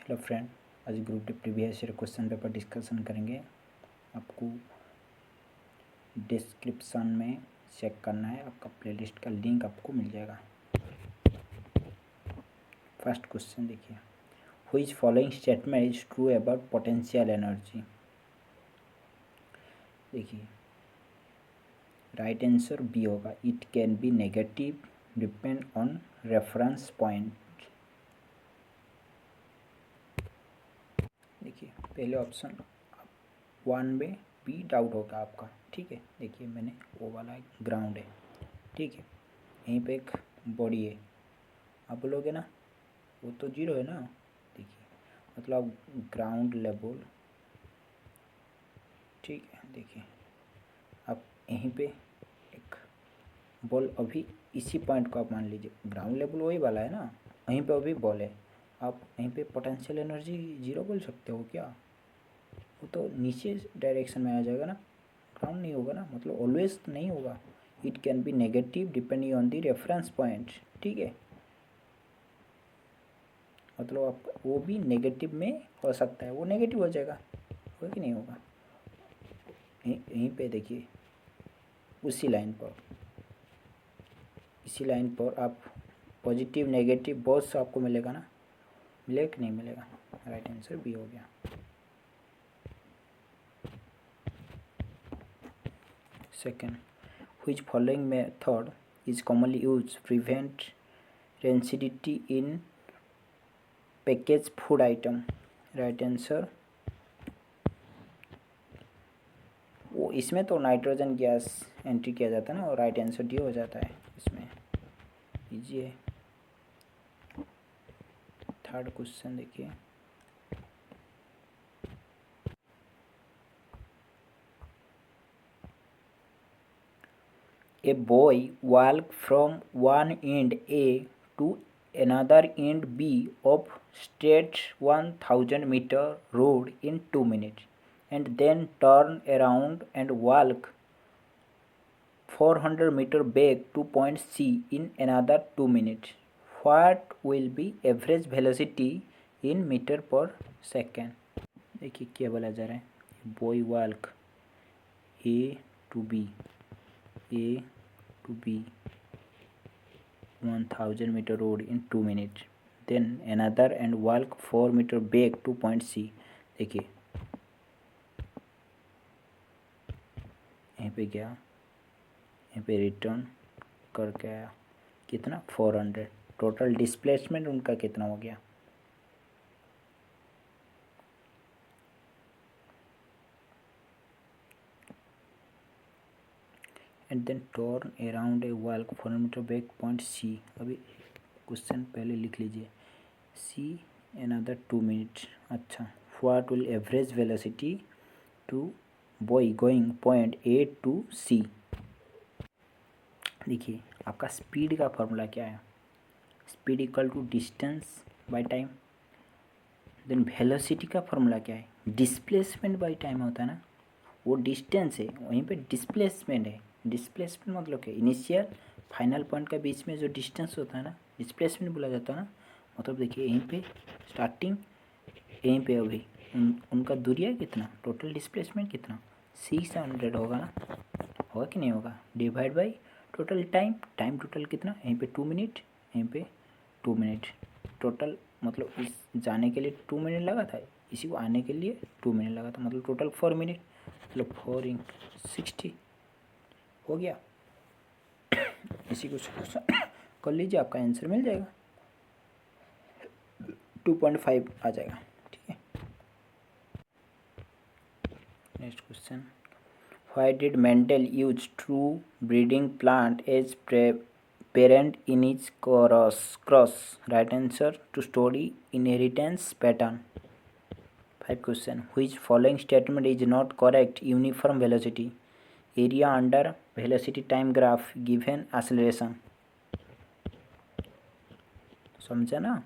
Hello friend, आज group D previous year question paper discussion करेंगे। आपको डिस्क्रिप्शन में चेक करना है, आपका प्लेलिस्ट का लिंक आपको मिल जाएगा। फर्स्ट क्वेश्चन देखिए, which following statement is true about potential energy. देखिए राइट आंसर बी होगा, it can be negative depend on reference point. देखिए पहले ऑप्शन 1 में बी डाउट होगा आपका, ठीक है। देखिए मैंने वो वाला ग्राउंड है, ठीक है, यहीं पे एक बॉडी है, आप बोलोगे ना वो तो जीरो है ना। देखिए मतलब ग्राउंड लेवल, ठीक है। देखिए आप यहीं पे एक बॉल, अभी इसी पॉइंट को आप मान लीजिए ग्राउंड लेवल वही वाला है ना, वहीं पे अभी बॉल है, आप यहीं पे पोटेंशियल एनर्जी जीरो बोल सकते हो क्या? वो तो नीचे डायरेक्शन में आ जाएगा ना, ग्राउंड नहीं होगा ना, मतलब ऑलवेज नहीं होगा। It can be negative depending on the reference point, ठीक है। मतलब आप वो भी नेगेटिव में हो सकता है, वो नेगेटिव हो जाएगा, होगा कि नहीं होगा। यहीं पे देखिए उसी लाइन पर, इसी लाइन पर आप पॉजिटिव नेगेटिव बहुत से आपको मिलेगा ना, मिलेगा कि नहीं मिलेगा। राइट आंसर बी हो गया। Second, which following method is commonly used to prevent rancidity in packaged food item। Right answer, वो इसमें तो नाइट्रोजन गैस एंट्री किया जाता है ना, और राइट आंसर डी हो जाता है इसमें, इजी है। थर्ड क्वेश्चन देखिए, A boy walk from one end A to another end B of straight 1000-meter road in 2 minutes and then turn around and walk 400-meter back to point C in another 2 minutes. What will be average velocity in meter per second? देखिए क्या बोला जा रहा है, boy walk A to B, A to B 1000-meter road in 2 minutes, then another and walk 4 meter back to point C। देखिए यहीं पे गया, यहीं पे रिटर्न करके आया, कितना 400। टोटल डिस्प्लेसमेंट उनका कितना हो गया, and then turn around a walk 400 metre back point C. अभी क्वेश्चन पहले लिख लीजिए, सी अनदर 2 मिनट। अच्छा, what will average velocity to boy going point A to C. देखिए आपका स्पीड का फॉर्मूला क्या है, speed equal to distance by time. Then velocity का फॉर्मूला क्या है, डिस्प्लेसमेंट बाय टाइम होता है ना, वो डिस्टेंस है, वहीं पे डिस्प्लेसमेंट है। डिस्प्लेसमेंट मतलब क्या, इनिशियल फाइनल पॉइंट के बीच में जो डिस्टेंस होता है ना, डिस्प्लेसमेंट बोला जाता है ना। मतलब देखिए यहीं पे स्टार्टिंग, यहीं पे अभी उनका दूरिया कितना, टोटल डिस्प्लेसमेंट कितना 600 होगा ना, होगा कि नहीं होगा। Divide by total time, time total कितना, यहीं पे 2 मिनट, यहीं पे 2 मिनट टोटल। मतलब इस जाने के लिए 2 मिनट लगा था, इसी को आने के लिए 2 मिनट लगा था, मतलब टोटल 4 मिनट, मतलब 4 × 60 हो गया। इसी को कर लीजिए, आपका आंसर मिल जाएगा, 2.5 आ जाएगा, ठीक है। Next question, why did Mendel use true breeding plant as parent in is cross. Right answer, to study inheritance pattern. 5 question, which following statement is not correct? Uniform velocity, area under velocity time graph given acceleration। समझा ना।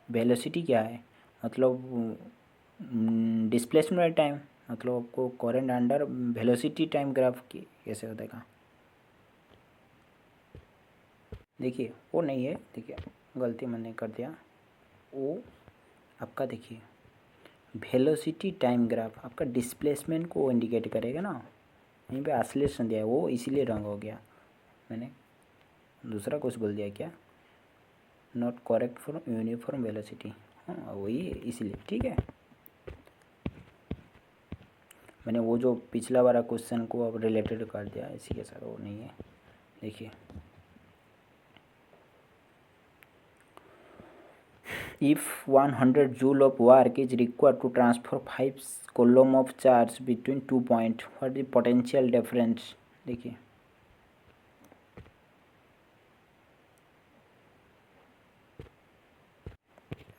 Velocity क्या है, मतलब displacement time, मतलब आपको current under velocity time graph की कैसे होता है। देखिए वो नहीं है, देखिए गलती मैंने कर दिया, वो आपका देखिए वेलोसिटी टाइम ग्राफ आपका डिस्प्लेसमेंट को इंडिकेट करेगा ना, यहीं पे आस्लेशन दिया है वो इसीलिए रंग हो गया, मैंने दूसरा कुछ बोल दिया क्या, not correct for uniform velocity, हाँ वही है इसीलिए, ठीक है। मैंने वो जो पिछला वाला क्वेश्चन को अब रिलेटेड कर दिया इसी के साथ, वो नहीं है। देखिए if 100 joule of work is required to transfer 5 coulomb of charge between 2 points, what is the potential difference? देखिए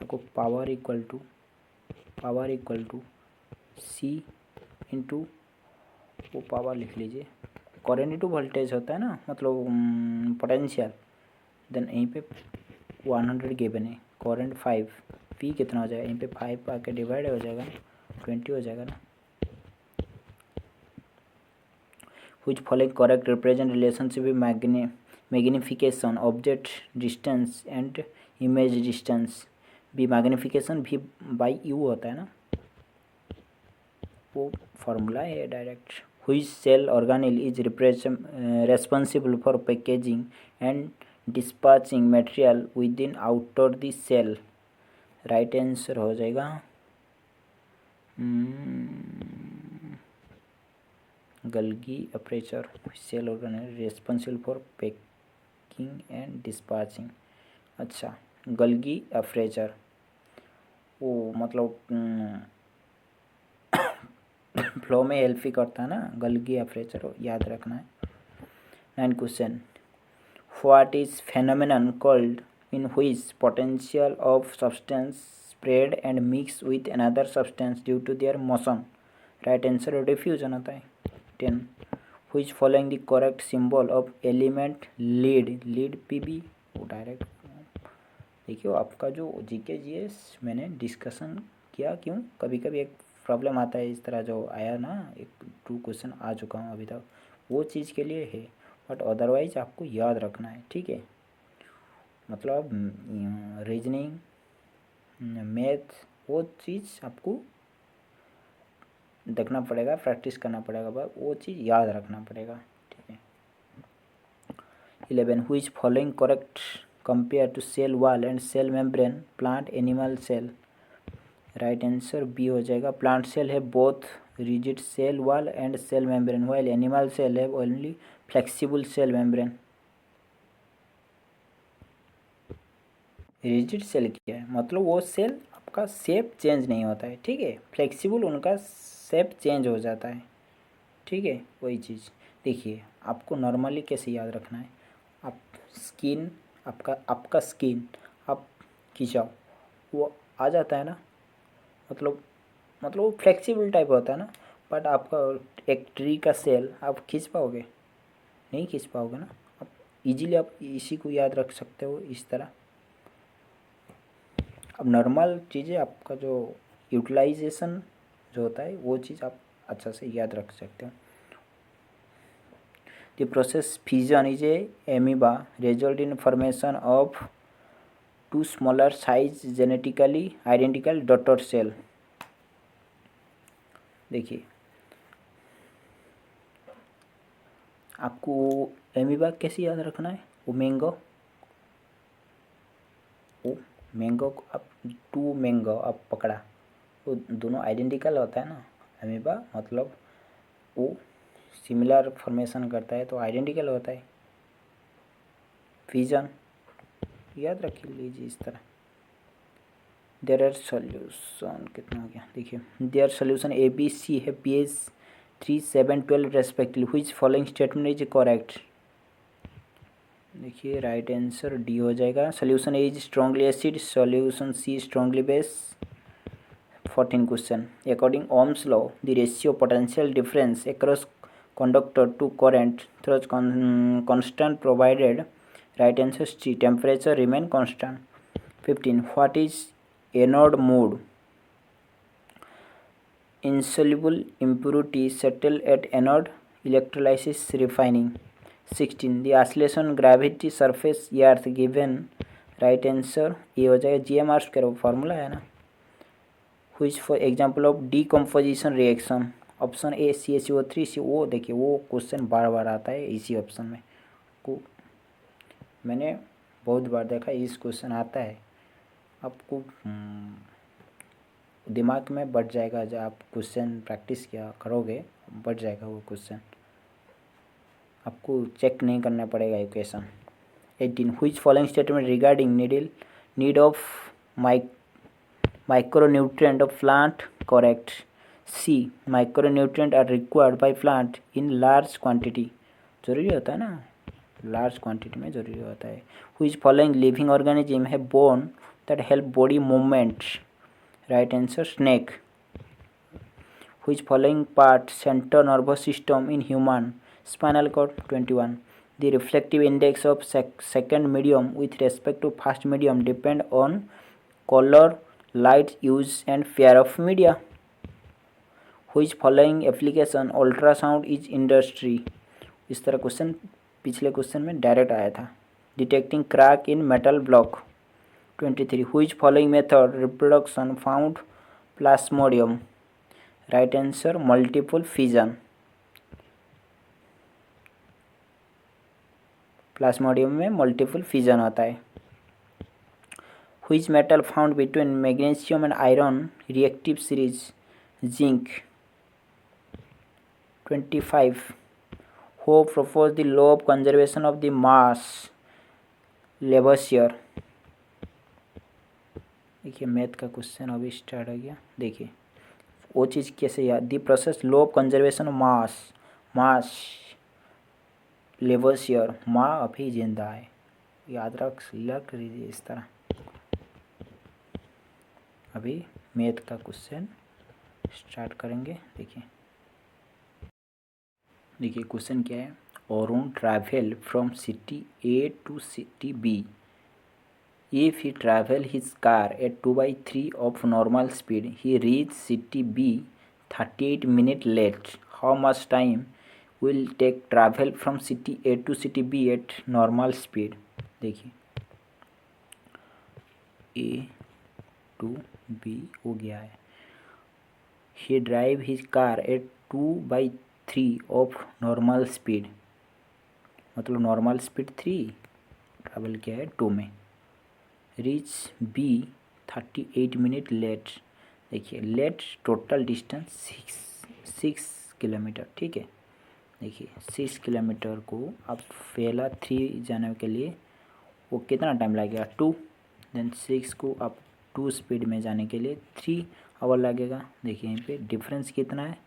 आपको power equal to C into वो पावर लिख लीजिए, करंट इंटू वोल्टेज होता है ना, मतलब पोटेंशियल, देन यहीं पे 100 गिवन है, करंट 5, पी कितना हो जाएगा, यहीं पे 5 आके डिवाइड हो जाएगा, 20 हो जाएगा ना। which following correct represent relationship with magnification object distance and image distance, भी मैग्निफिकेशन भी बाई यू होता है ना, वो फार्मूला है direct. which cell organelle is responsible for packaging and dispatching material within outer the cell, right answer हो जाएगा Golgi apparatus, cell organelle responsible for packing and dispatching. अच्छा गल्गी अपर्चर वो मतलब फ्लो में हेल्प ही करता है ना, गल्गी अपर्चर याद रखना है। 9 question, what is phenomenon called in which potential of substance spread and mix with another substance due to their motion, right answer diffusion होता है। 10 which following the correct symbol of element lead PB, वो direct देखिए आपका जो GK GS मैंने discussion किया, क्यों कभी कभी एक प्रॉब्लम आता है इस तरह जो आया ना, एक 2 क्वेश्चन आ चुका हूँ अभी तक, वो चीज़ के लिए है, बट अदरवाइज आपको याद रखना है, ठीक है। मतलब रीजनिंग मैथ वो चीज़ आपको देखना पड़ेगा, प्रैक्टिस करना पड़ेगा, बस वो चीज़ याद रखना पड़ेगा, ठीक है। 11 which following correct compare to cell wall and cell membrane plant animal cell, right answer B हो जाएगा। प्लांट सेल है both rigid cell wall and cell membrane, while animal cell है only flexible cell membrane. Rigid cell क्या है, मतलब वो cell आपका shape change नहीं होता है, ठीक है, फ्लेक्सिबल उनका शेप चेंज हो जाता है, ठीक है, वही चीज़। देखिए आपको नॉर्मली कैसे याद रखना है, आप स्किन आपका स्किन आप खिंचाओ वो आ जाता है ना, मतलब वो फ्लेक्सिबल टाइप होता है ना, बट आपका एक ट्री का सेल आप खींच पाओगे, नहीं खींच पाओगे ना, आप इजीली आप इसी को याद रख सकते हो इस तरह। अब नॉर्मल चीज़ें आपका जो यूटिलाइजेशन जो होता है वो चीज़ आप अच्छा से याद रख सकते हो। The process fission is a amoeba result in formation of 2 smaller size genetically identical daughter cell. देखिए आपको एमीबा कैसे याद रखना है, वो मैंगो को आप 2 मैंगो आप पकड़ा, वो दोनों आइडेंटिकल होता है ना, एमीबा मतलब वो सिमिलर फॉर्मेशन करता है तो आइडेंटिकल होता है। फिजन याद रख लीजिए इस तरह। देयर आर सॉल्यूशन कितना हो गया, देखिए there solution A B C है pH 3, 7, 12 respectively, which following statement is correct. देखिए राइट आंसर डी हो जाएगा। Solution A is strongly acid, solution C strongly base. 14 question, according Ohm's law the ratio potential difference across conductor to current through constant provided, right answer C, temperature remain constant. 15 what is anode mode, insoluble impurity settle at anode, electrolysis refining, 16 the oscillation gravity surface earth given right answer ये हो जाएगा GMR square formula है ना। Which for example of decomposition reaction option A CaCO3 CO देखिए वो question बार बार आता है इसी ऑप्शन में को मैंने बहुत बार देखा इस क्वेश्चन आता है आपको दिमाग में बढ़ जाएगा जब आप क्वेश्चन प्रैक्टिस किया करोगे बढ़ जाएगा वो क्वेश्चन आपको चेक नहीं करना पड़ेगा equation. 18 which following statement regarding need of micronutrient of plant correct? C micronutrient are required by plant in large quantity जरूरी होता है ना लार्ज क्वांटिटी में जरूरी होता है। व्हिच फॉलोइंग लिविंग ऑर्गेनिज्म है bone that help body movement right answer snake. Which following part central nervous system in human spinal cord 21 the reflective index of second medium with respect to first medium depend on colour light use and fear of media. Which following application ultrasound is industry? इस तरह question पिछले question में direct आया था। Detecting crack in metal block 23 which following method reproduction found plasmodium right answer multiple fission. Plasmodium में multiple fission होता है। Which metal found between magnesium and iron reactive series zinc 25 who proposed the law of conservation of the mass Lavoisier। देखिए math का question अभी start हो गया। देखिए वो चीज़ कैसे याद the process law of conservation of mass Lavoisier माँ अभी जिंदा है याद रख लीजिए इस तरह। अभी मैथ का क्वेश्चन स्टार्ट करेंगे। देखिए क्वेश्चन क्या है Arun travel from city A to city B if he travel his car at 2/3 of normal speed he reach city B 38 minutes late how much time will take travel from city A to city B at normal speed। देखिए A to B हो गया है। he drive his car at 2/3 of normal speed मतलब normal speed 3 travel किया है 2 में। Reach B 38 minute late. देखिए let total distance 6 kilometre ठीक है। देखिए 6 किलोमीटर को आप पहला 3 जाने के लिए वो कितना टाइम लगेगा 2 देन 6 को आप 2 स्पीड में जाने के लिए 3 आवर लगेगा। देखिए यहीं पे डिफरेंस कितना है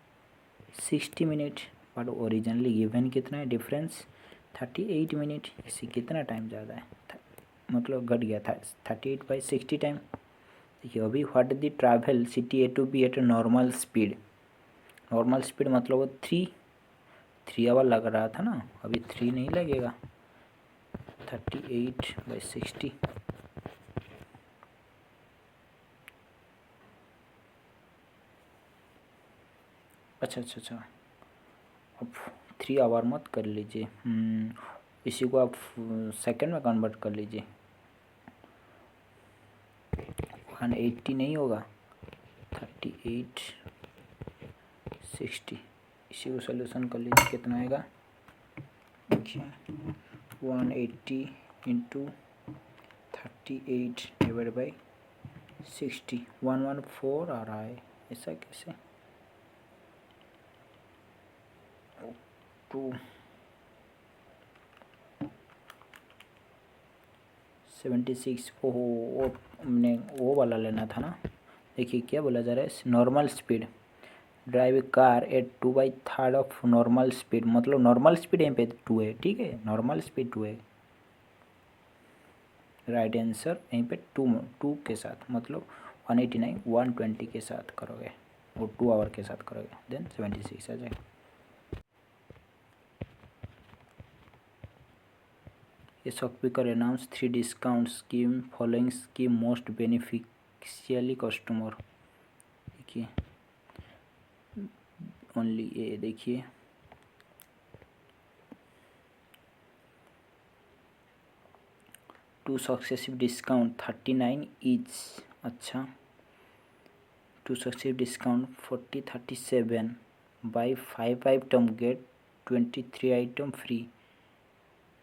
60 मिनट बट ओरिजिनली गिवन कितना है डिफरेंस 38 मिनट। इससे कितना टाइम ज़्यादा है मतलब घट गया था 38/60 टाइम। देखिए अभी what the travel city A to B eight normal speed मतलब वो 3 आवर लग रहा था ना अभी 3 नहीं लगेगा 38/60। अच्छा अब 3 आवर मत कर लीजिए इसी को आप सेकंड में कन्वर्ट कर लीजिए 180 नहीं होगा 38/60 इसी को सोल्यूशन कर लीजिए कितना आएगा देखिए 180 इंटू 38/60 114 आ रहा है ऐसा कैसे 76 ओहो वो हमने वो वाला लेना था ना। देखिए क्या बोला जा रहा है normal speed drive A car eight 2/3 of normal speed मतलब नॉर्मल स्पीड यहाँ पे 2 है ठीक है नॉर्मल स्पीड 2 है। राइट आंसर यहीं पे 2 के साथ मतलब 189 120 के साथ करोगे और 2 आवर के साथ करोगे देन 76 आ जाएगा। A shopkeeper announced 3 discount scheme following scheme most beneficially customer। देखिए ओनली ये देखिए टू सक्सेसिव डिस्काउंट 39 इज, अच्छा 2 successive discount 40 37 buy 5 item get 23 item free.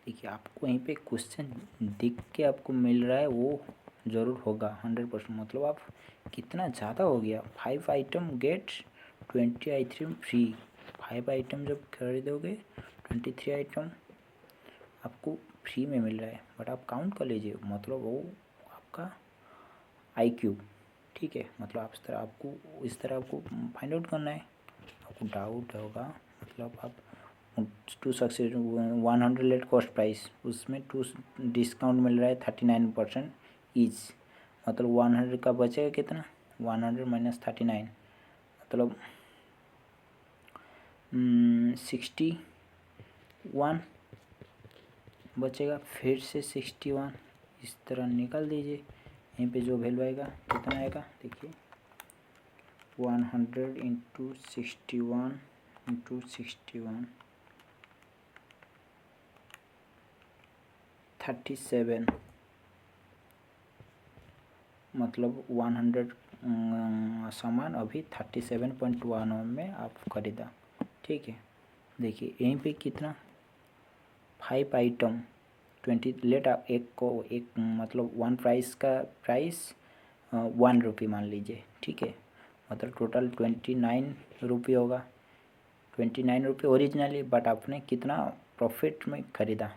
देखिए आपको यहीं पे क्वेश्चन दिख के आपको मिल रहा है वो ज़रूर होगा 100%, मतलब आप कितना ज़्यादा हो गया। 5 item get 20 item free, 5 item जब खरीदोगे 23 आइटम आपको फ्री में मिल रहा है। बट आप काउंट कर लीजिए, मतलब वो आपका IQ, ठीक है। मतलब आप इस तरह आपको फाइंड आउट करना है। आपको डाउट होगा, मतलब आप 2 सक्सेस 100 लेट कॉस्ट प्राइस, उसमें 2 डिस्काउंट मिल रहा है 39% ईच, मतलब 100 का बचेगा कितना, 100 माइनस 39 मतलब 61 बचेगा। फिर से 61 इस तरह निकाल दीजिए, यहीं पे जो वैल्यू आएगा कितना आएगा देखिए, 100 इंटू 61 इंटू 61 37, मतलब 100 सामान अभी 37.1 में आप खरीदा, ठीक है। देखिए यहीं पे कितना 5 आइटम 20 लेट, आप एक मतलब 1 प्राइस का प्राइस 1 रुपये मान लीजिए, ठीक है। मतलब टोटल 29 रुपये होगा, 29 रुपये ओरिजिनली, बट आपने कितना प्रॉफिट में ख़रीदा,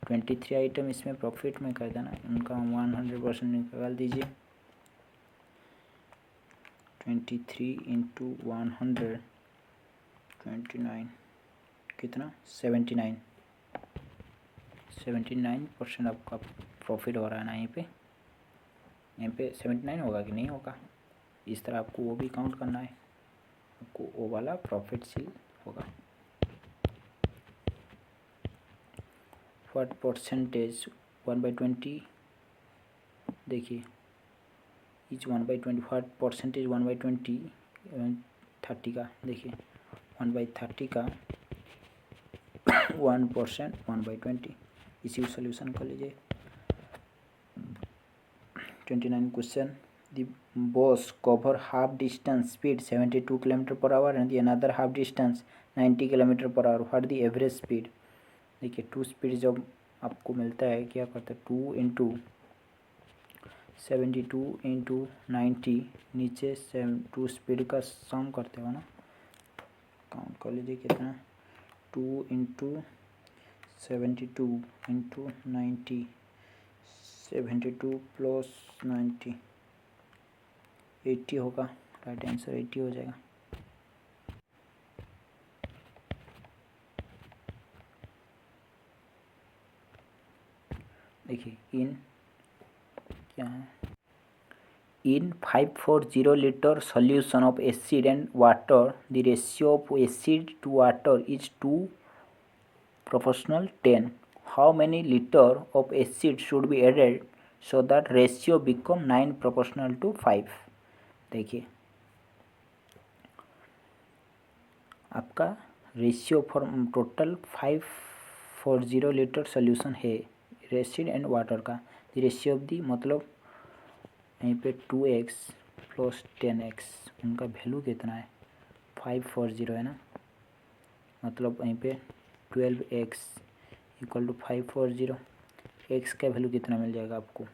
23 आइटम इसमें प्रॉफिट में खरीदा ना, उनका 100% निकाल दीजिए। 23 इंटू 100 29 कितना 79% आपका प्रॉफिट हो रहा है ना। यहाँ पे 79 होगा कि नहीं होगा, इस तरह आपको वो भी काउंट करना है, आपको वो वाला प्रॉफिट सील होगा। व्हाट परसेंटेज 1/20, देखिए इच 1/20, व्हाट परसेंटेज 1/20 30 का, देखिए 1/30 का 1% 1/20, इसी को सोल्यूशन कर लीजिए। 29 question, the bus cover half distance speed 72 km/h and the another half distance 90 km/h, what the average speed. देखिए 2 स्पीड जब आपको मिलता है क्या करते हैं, 2 इंटू 72 इंटू 90, नीचे 2 स्पीड का सम करते हो ना, काउंट कर लीजिए कितना, 2 इंटू 72 इंटू 90, 72 प्लस 90 80 होगा, राइट आंसर 80 हो जाएगा। देखिए इन क्या है, in 540 litre solution of acid and water the ratio of acid to water is 2 proportional 10. How many liter of acid should be added so that ratio become 9 proportional to 5। देखिए आपका ratio for total 540 litre solution है acid and water का, ratio of the मतलब यहीं पे 2x plus 10x, उनका value कितना है 540 है ना, मतलब यहीं पे 12x इक्वल टू 540, x का वैल्यू कितना मिल जाएगा आपको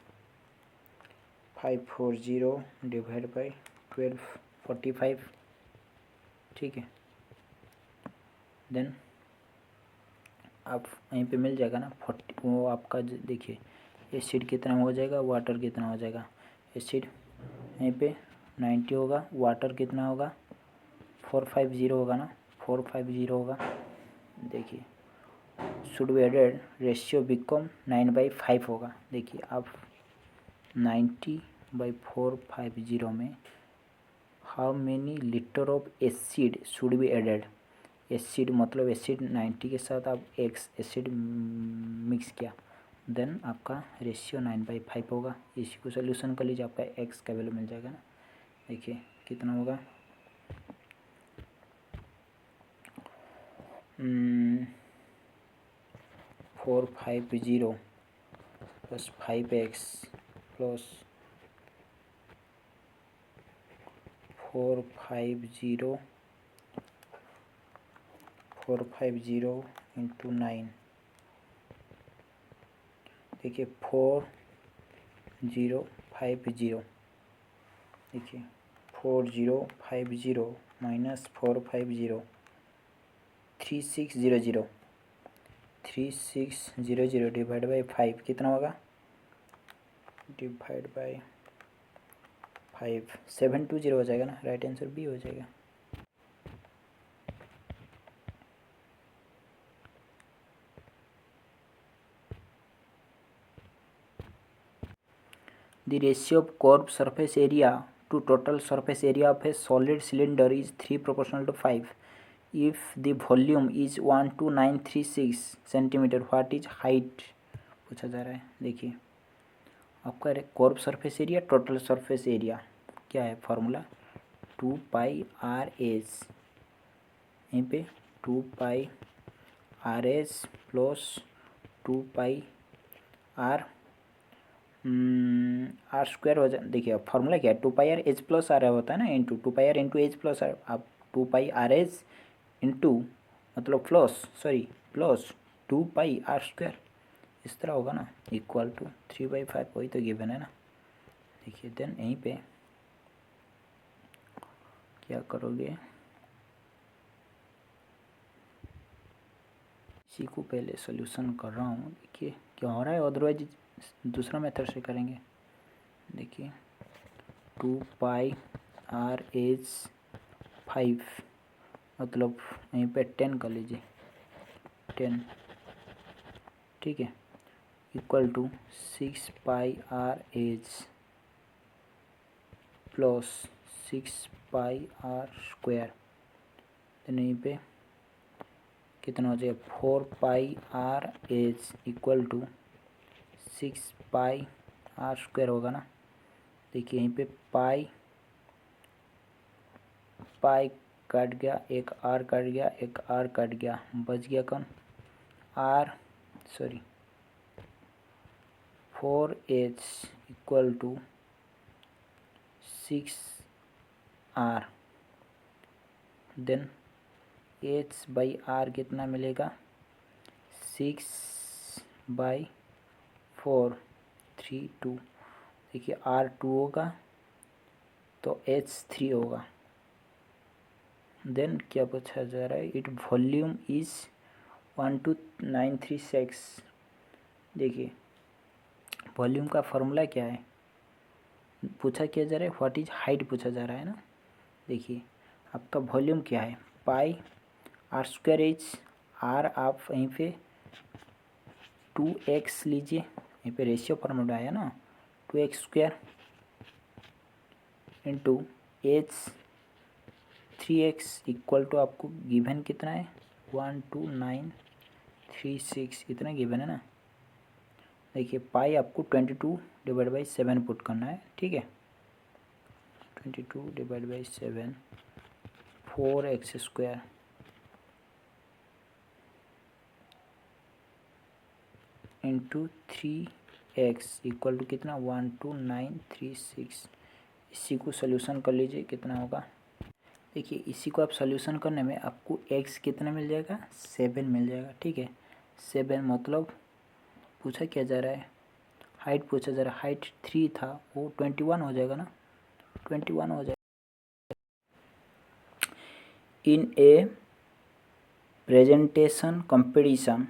540 डिवाइड बाई 12 45, ठीक है। देन आप यहीं पे मिल जाएगा ना 40, वो आपका देखिए एसिड कितना हो जाएगा, वाटर कितना हो जाएगा, एसिड यहीं पे 90 होगा, वाटर कितना होगा 450 होगा ना, 450 होगा। देखिए should be added ratio become 9/5 होगा। देखिए आप 90/450 में how many litre of acid should be added, acid मतलब एसिड 90 के साथ आप एक्स एसिड मिक्स किया, देन आपका रेशियो 9/5 होगा। इसी को सोल्यूशन कर लीजिए, आपका एक्स का वैल्यू मिल जाएगा ना। देखिए कितना होगा 450 प्लस 5x प्लस 450 इंटू 9। देखिए 4050, देखिए 4050 माइनस 450, 3600, 3600 डिवाइड बाई 5 कितना होगा, डिवाइड बाई 5 720 हो जाएगा ना, राइट आंसर बी हो जाएगा। The ratio of curved surface area to total surface area of a solid cylinder is 3 proportional to 5. If the volume is 12936 centimetre, what is height पूछा जा रहा है। देखिए आपका curve surface area, total surface area क्या है formula, 2πr/s, यहीं पे 2πr/s plus 2πr are square हो जाए। देखिए अब फॉर्मूला क्या है, 2πr/h प्लस आर होता है ना, into 2πr into h plus r. आप 2πr/h इंटू मतलब प्लस 2πr², इस तरह होगा ना, इक्वल टू 3/5, वही तो गिवन है ना। देखिए देन यहीं पे क्या करोगे, इसी को पहले सॉल्यूशन कर रहा हूँ, देखिए क्या हो रहा है, अदरवाइज दूसरा मेथड से करेंगे। देखिए 2πr/h 5 मतलब यहीं पे 10 कर लीजिए, 10, ठीक है, equal to 6πr/h plus 6πr², तो यहीं पे कितना हो जाएगा, 4πr/h इक्वल टू 6πr² होगा ना। देखिए यहीं पे पाई काट गया, एक आर काट गया, एक आर काट गया, बच गया कौन, are 4h equal to 6r, then h/r कितना मिलेगा, 6/4, 32। देखिए R2 होगा तो H3 होगा। देन क्या पूछा जा रहा है, इट वॉल्यूम इज 12936। देखिए वॉल्यूम का फॉर्मूला क्या है, पूछा क्या जा रहा है, व्हाट इज हाइट पूछा जा रहा है ना। देखिए आपका वॉल्यूम क्या है, πr²h, आर आप यहीं पे 2x लीजिए, यहीं पे रेशियो फॉर्मूला है ना, 2x² into h 3x equal to आपको गिवन कितना है, 12936, इतना गिवन है ना। देखिए पाई आपको 22/7 पुट करना है, ठीक है, 22/7, 4x² into 3x equal to कितना, 12936। इसी को सोल्यूशन कर लीजिए, कितना होगा। देखिए इसी को आप सोल्यूशन करने में आपको x कितना मिल जाएगा, 7 मिल जाएगा, ठीक है। 7 मतलब पूछा क्या जा रहा है, हाइट पूछा जा रहा है, हाइट 3 था वो 21 हो जाएगा ना, 21 हो जाएगा। In a presentation competition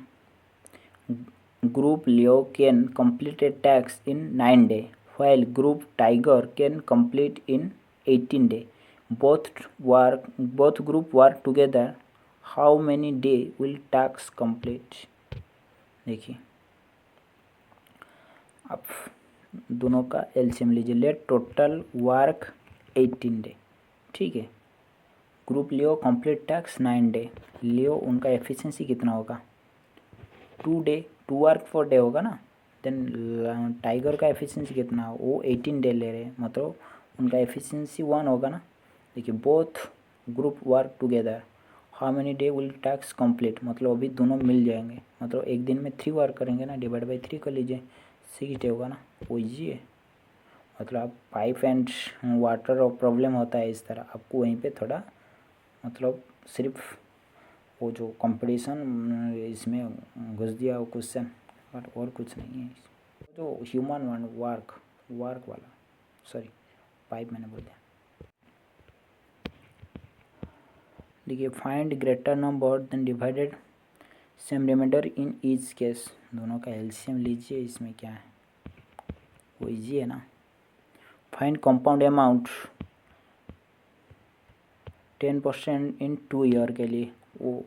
group Leo can complete a task in 9 days while group tiger can complete in 18 days. Both group work together. How many days will task complete? देखिए आप दोनों का एलसीएम लीजिए, लेट टोटल वर्क 18 डे, ठीक है। Group लियो complete task 9 day, लियो उनका efficiency कितना होगा, 2 डे, 2 वर्क 4 डे होगा ना। देन टाइगर का एफिशिएंसी कितना, वो 18 डे ले रहे हैं, मतलब उनका एफिशिएंसी 1 होगा ना। देखिए both group work together, how many day will task complete, मतलब अभी दोनों मिल जाएंगे, मतलब एक दिन में 3 वर्क करेंगे ना, डिवाइड बाई 3 कर लीजिए, 6 डे होगा ना, वो ईजी है। मतलब आप पाइप एंड वाटर और प्रॉब्लम होता है इस तरह, आपको वहीं पे थोड़ा मतलब सिर्फ वो जो कंपटीशन इसमें घुस दिया वो क्वेश्चन, और कुछ नहीं है। जो ह्यूमन वन वर्क वाला, सॉरी पाइप मैंने बोल दिया। देखिए find greater number then divided same remainder in each case, दोनों का एलसीएम लीजिए। इसमें क्या है, वो इजी है ना। फाइंड कंपाउंड अमाउंट 10% इन 2 ईयर के लिए, वो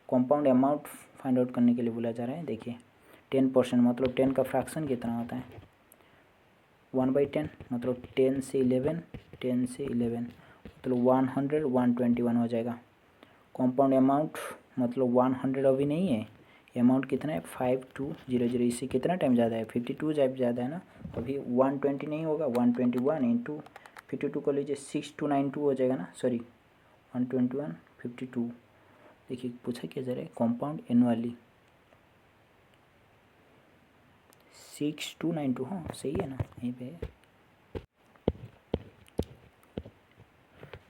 कंपाउंड अमाउंट फाइंड आउट करने के लिए बोला जा रहा है। देखिए 10% मतलब 10 का फ्रैक्शन कितना होता है, 1/10 मतलब 10 से 11, 10 से 11 मतलब 100, 121 हो जाएगा। कंपाउंड अमाउंट मतलब 100 अभी नहीं है, अमाउंट कितना है 5200, इससे कितना टाइम ज़्यादा है 52 ज़्यादा है ना, अभी 120 नहीं होगा, 121 इंटू 52 को लीजिए 6292 हो जाएगा ना, सॉरी 121 52। देखिए पूछा क्या जा रहा है, कंपाउंड एनुअली 6292, हाँ सही है ना, यहीं पे है।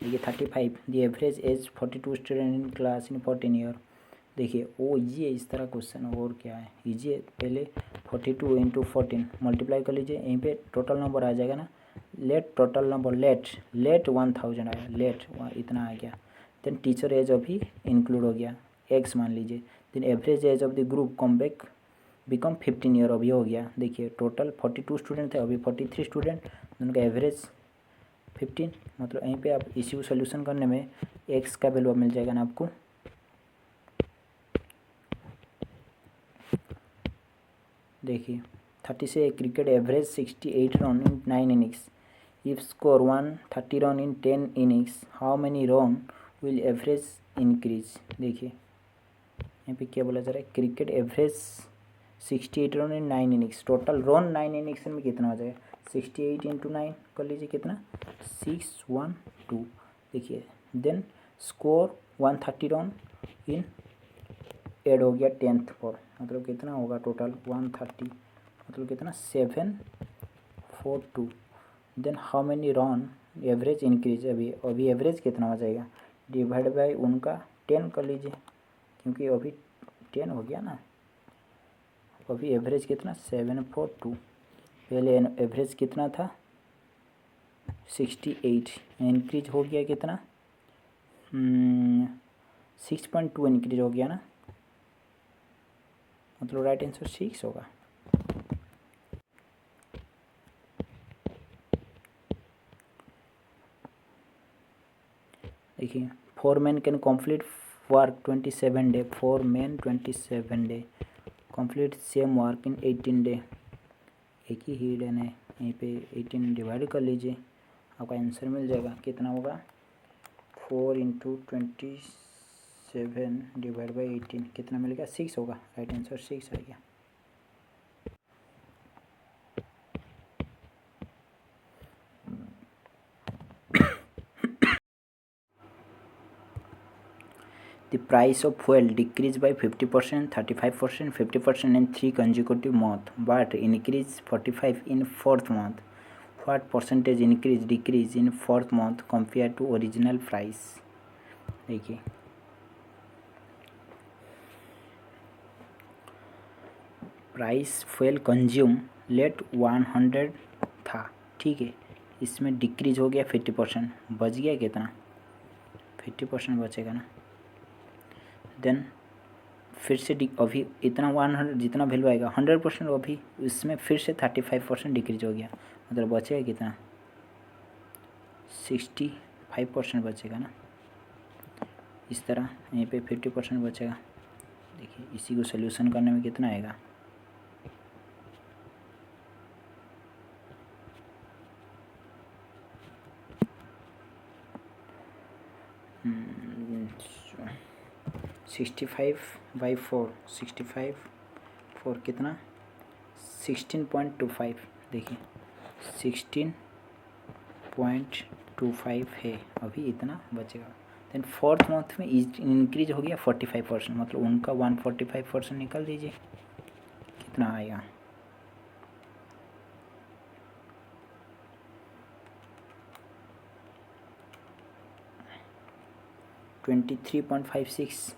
देखिए 35 the average age 42 student in class in 14 year. देखिए वो ईजी है इस तरह क्वेश्चन, और क्या है ईजी है। पहले 42 इंटू 14 मल्टीप्लाई कर लीजिए, यहीं पे टोटल नंबर आ जाएगा ना। लेट टोटल नंबर लेट 1000 आया, लेट इतना आ गया। देन टीचर एज अभी इंक्लूड हो गया, एक्स मान लीजिए। Then average age of the group come back become 15 year अभी हो गया। देखिए टोटल 42 स्टूडेंट थे, अभी 43 स्टूडेंट, उनका एवरेज 15, मतलब यहीं पे आप इसी को सोल्यूशन करने में एक्स का वैल्यू मिल जाएगा ना आपको। देखिए 30 से cricket average 68 run in 9 innings, if score 130 run in 10 innings how many run will average increase. देखिए यहाँ पे क्या बोला जा रहा है, cricket average 68 run in 9 innings, total run 9 innings में कितना हो जाएगा, 68 इंटू 9 कर लीजिए कितना 612। देखिए then score 130 run in add हो गया 10th पर, मतलब कितना होगा टोटल 130, मतलब कितना 742। Then how many run average increase, अभी एवरेज कितना हो जाएगा, डिवाइड बाय उनका 10 कर लीजिए, क्योंकि अभी 10 हो गया ना। अभी एवरेज कितना 742, पहले एवरेज कितना था 68, इंक्रीज हो गया कितना 6.2 इंक्रीज हो गया ना, मतलब राइट आंसर 6 होगा। देखिए 4 men can complete work 27 day, 4 men 27 day complete same work in 18 day, एक ही हिडन है, यहीं पे 18 डिवाइड कर लीजिए, आपका आंसर मिल जाएगा कितना होगा 4 इंटू 27 डिवाइड बाई 18 कितना मिलेगा 6 होगा, राइट आंसर 6 आ गया। The price of fuel decreased by 50%, 35%, 50% in 3 consecutive months, but increased 45 in 4th month. What percentage increase decrease in 4th month compared to original price? देखिए price fuel consume late 100 था, ठीक है, इसमें decrease हो गया 50%, बच गया कितना 50% बचेगा ना। देन फिर से अभी इतना 100 जितना वैल्यू आएगा 100%, अभी इसमें फिर से 35% डिक्रीज हो गया, मतलब बचेगा कितना 65% बचेगा ना। इस तरह यहीं पे 50% बचेगा। देखिए इसी को सोल्यूशन करने में कितना आएगा, सिक्सटी फाइव बाई 4 कितना 16.25, देखिए 16.25 है, अभी इतना बचेगा। देन 4th मंथ में इंक्रीज हो गया 45%, मतलब उनका 145% निकाल दीजिए कितना आएगा 23.56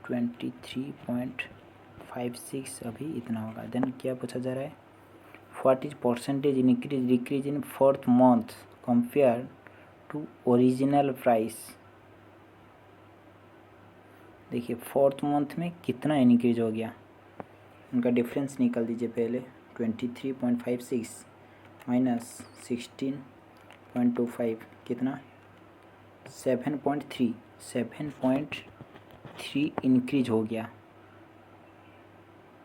23.56 अभी इतना होगा। देन क्या पूछा जा रहा है, what is percentage increase decrease in 4th month compare to original price. देखिए 4th month में कितना इंक्रीज हो गया, उनका डिफरेंस निकाल दीजिए पहले। 23.56 माइनस 16.25 कितना, 7.3 इंक्रीज हो गया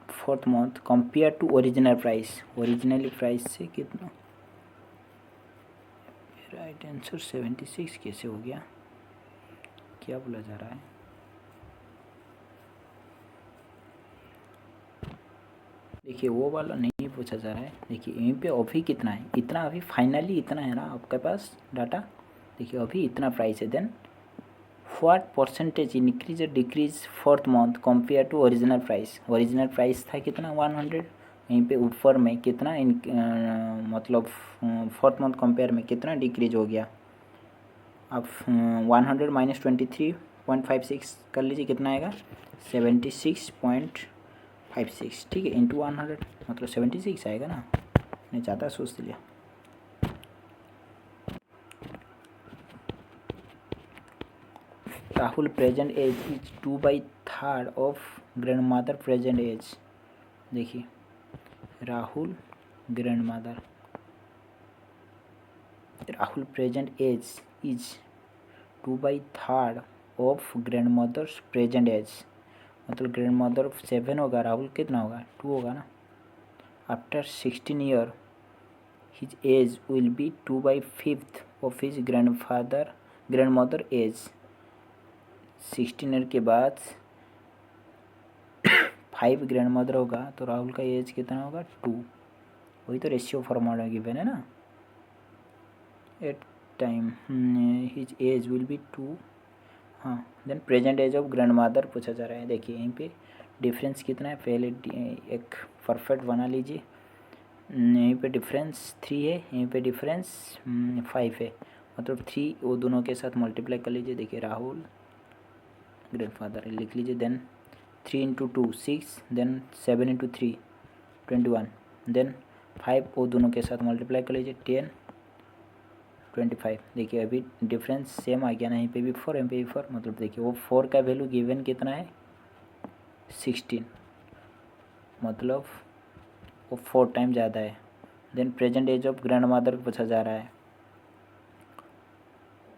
4th month compare to original price. Original price से कितना, राइट आंसर 76 कैसे हो गया, क्या बोला जा रहा है। देखिए वो वाला नहीं पूछा जा रहा है। देखिए यहीं पे अभी कितना है, इतना अभी फाइनली इतना है ना आपके पास डाटा। देखिए अभी इतना प्राइस है। Then what percentage increase decrease 4th month compare to original price. Original price था कितना 100, यहीं पे ऊपर में कितना मतलब 4th month कंपेयर में कितना डिक्रीज हो गया। अब 100 माइनस 23.56 कर लीजिए, कितना आएगा 76.56, ठीक है, इंटू 100 मतलब 76 आएगा ना, नहीं ज़्यादा सोच लिया। Rahul present age is 2/3 of grandmother present age. देखिए Rahul grandmother, Rahul present age is 2/3 of grandmother's present age, मतलब ग्रैंडमदर 7 होगा, राहुल कितना होगा 2 होगा ना। After 16 year his age will be 2/5 of his grandmother age. 16 year के बाद 5 ग्रैंडमदर होगा तो राहुल का एज कितना होगा 2। वही तो रेशियो फॉर्मूला गिवन है ना। At time his age will be 2, हाँ। Then present age of grandmother पूछा जा रहा है। देखिए यहीं पे डिफरेंस कितना है, पहले एक परफेक्ट बना लीजिए। यहीं पे डिफरेंस 3 है, यहीं पे डिफरेंस 5 है, मतलब 3 वो दोनों के साथ मल्टीप्लाई कर लीजिए। देखिए राहुल ग्रैंडफादर लिख लीजिए। Then 3 into 2 6, then 7 into 3 21, then 5 वो दोनों के साथ मल्टीप्लाई कर लीजिए 10 25। देखिए अभी डिफरेंस सेम आ गया ना, यहीं पे भी 4 यहीं पे भी 4, मतलब देखिए वो 4 का वैल्यू गिवन कितना है 16, मतलब वो 4 टाइम ज़्यादा है। Then present age of grandmother पूछा जा रहा है,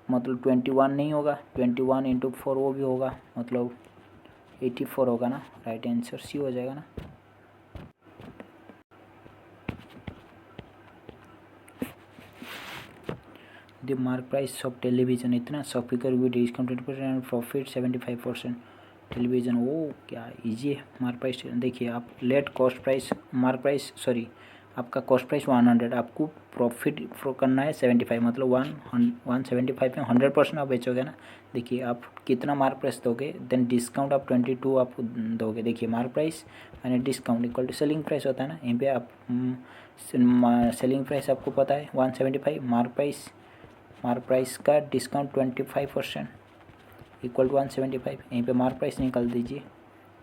मतलब 21 नहीं होगा, 21 इंटू 4 वो भी होगा, मतलब 84 होगा ना। राइट आंसर सी हो जाएगा ना। The mark price of television इतना, software with discount 20% and profit 75%। Television वो क्या इजी है। मार्क प्राइस देखिए आप let cost price, mark price sorry आपका कॉस्ट प्राइस 100, आपको प्रॉफिट करना है 75, मतलब 175 में 100% आप बेचोगे ना। देखिए आप कितना मार्क प्राइस दोगे, देन डिस्काउंट आप 22 आप दोगे। देखिए मार्क प्राइस यानी discount equal to selling price होता है ना। यहीं पे आप सेलिंग प्राइस आपको पता है 175, मार्क प्राइस का डिस्काउंट 25% इक्वल टू 175। यहीं पे मार्क प्राइस निकाल दीजिए,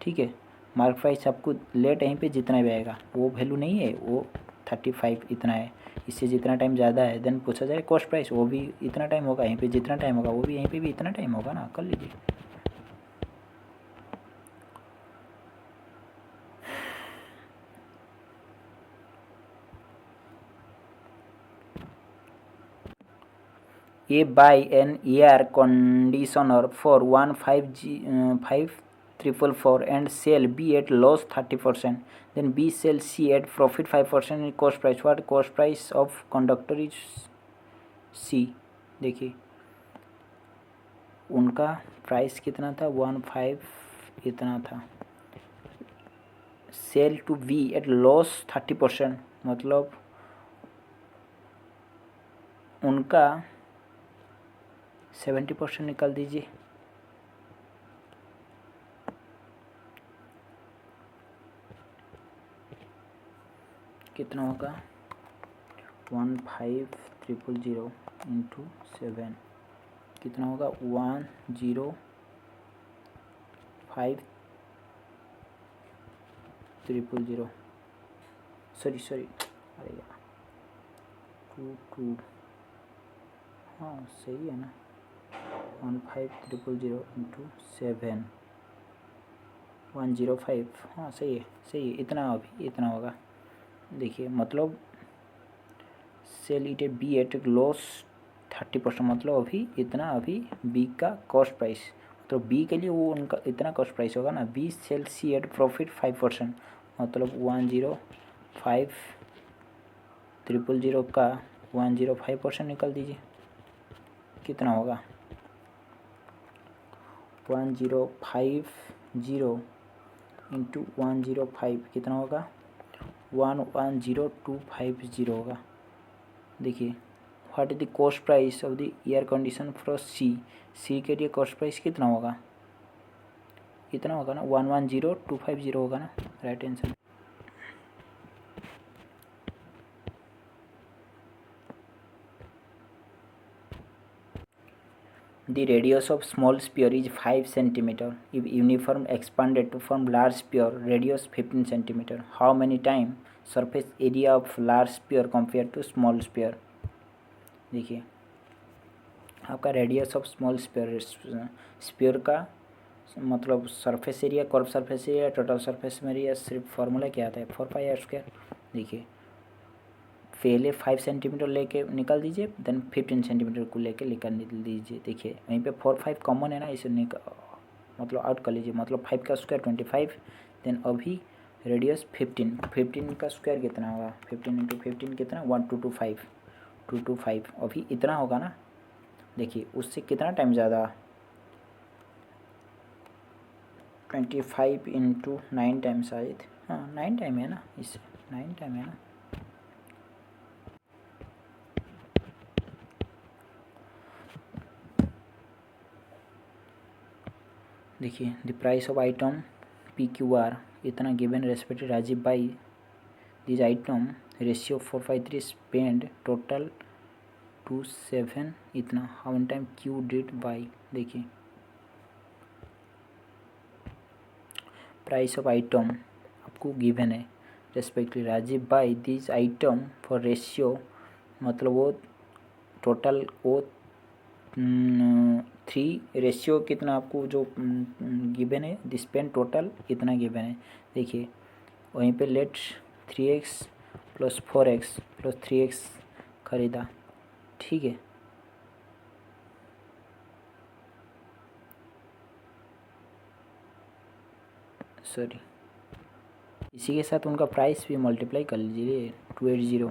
ठीक है। मार्क प्राइस आपको लेट यहीं पे जितना भी आएगा वो वैल्यू नहीं है, वो 35 इतना है, इससे जितना टाइम ज़्यादा है। देन पूछा जाए कॉस्ट प्राइस, वो भी इतना टाइम होगा, यहीं पे जितना टाइम होगा वो भी यहीं पे भी इतना टाइम होगा ना, कर लीजिए। A buy an air conditioner for 15,444 and sell B at loss 30%. Then B sell C at profit 5% in cost price. What cost price of conductor is C? देखिए उनका प्राइस कितना था 15 इतना था। Sell to be at loss 30%, मतलब उनका 70% निकाल दीजिए। कितना होगा 15,000 इंटू 7, कितना होगा 105,000 सॉरी अरे यार 22 हाँ सही है ना 15,000 इंटू 7,105 हाँ सही है इतना अभी इतना होगा। देखिए मतलब sell it a be at loss 30%, मतलब अभी इतना अभी बी का कॉस्ट प्राइस, तो बी के लिए वो उनका इतना कॉस्ट प्राइस होगा ना। बी सेल सी एट प्रॉफिट 5%, मतलब 105,000 का 105% निकाल दीजिए, कितना होगा 1,050 इंटू 105 कितना होगा 1,10250 होगा। देखिए what is the cost price of the air condition for C के लिए कॉस्ट प्राइस कितना होगा, इतना होगा ना 1,10250 होगा ना, right answer. The radius of small sphere is 5 cm. If uniform expanded to form large sphere, radius 15 cm. How many times surface area of large sphere compared to small sphere? देखिए आपका radius of small spear का मतलब surface area, curve surface area, total surface area, सिर्फ formula क्या आता है 4πr²। देखिए पहले 5 सेंटीमीटर लेके निकाल दीजिए, देन 15 सेंटीमीटर को लेके निकाल दीजिए। देखिए वहीं पे 4 5 कॉमन है ना, इसे मतलब आउट कर लीजिए, मतलब 5 का स्क्वायर 25, देन अभी रेडियस 15 का स्क्वायर कितना होगा 15 इंटू 15 कितना 225 अभी इतना होगा ना। देखिए उससे कितना टाइम ज़्यादा 25 इंटू 9 टाइम शायद, हाँ 9 टाइम है ना, इससे 9 टाइम है ना। देखिए the price of item PQR इतना गिवन रेस्पेक्टेड राजीव भाई, this item ratio 4/3 spend total 27 इतना, how many time Q did by. देखिए प्राइस ऑफ आइटम आपको गिवन है रेस्पेक्टिव राजीव भाई, दिस आइटम फॉर रेशियो मतलब वो टोटल वो 3 रेशियो कितना आपको जो गिवन है, दिस पेन टोटल इतना गिवन है। देखिए वहीं पे लेट 3x + 4x + 3x खरीदा, ठीक है। सॉरी इसी के साथ उनका प्राइस भी मल्टीप्लाई कर लीजिए 280,